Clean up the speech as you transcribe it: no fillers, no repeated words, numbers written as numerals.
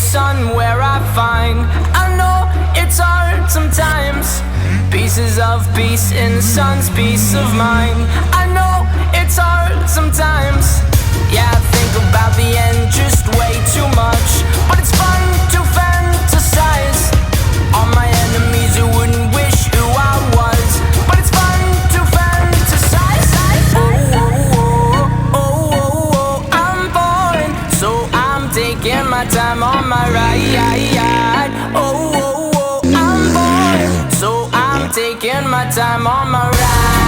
sun where I find. I know it's hard sometimes. Pieces of peace in the sun's peace of mind. I know it's hard sometimes. Yeah, I think about the end just way too much, but it's fun to fantasize. All my enemies who wouldn't wish who I was, but it's fun to fantasize. Oh, oh, oh, oh, oh, oh, I'm falling, so I'm taking my time on my ride. Oh, oh, oh, I'm falling, so I'm taking my time on my ride.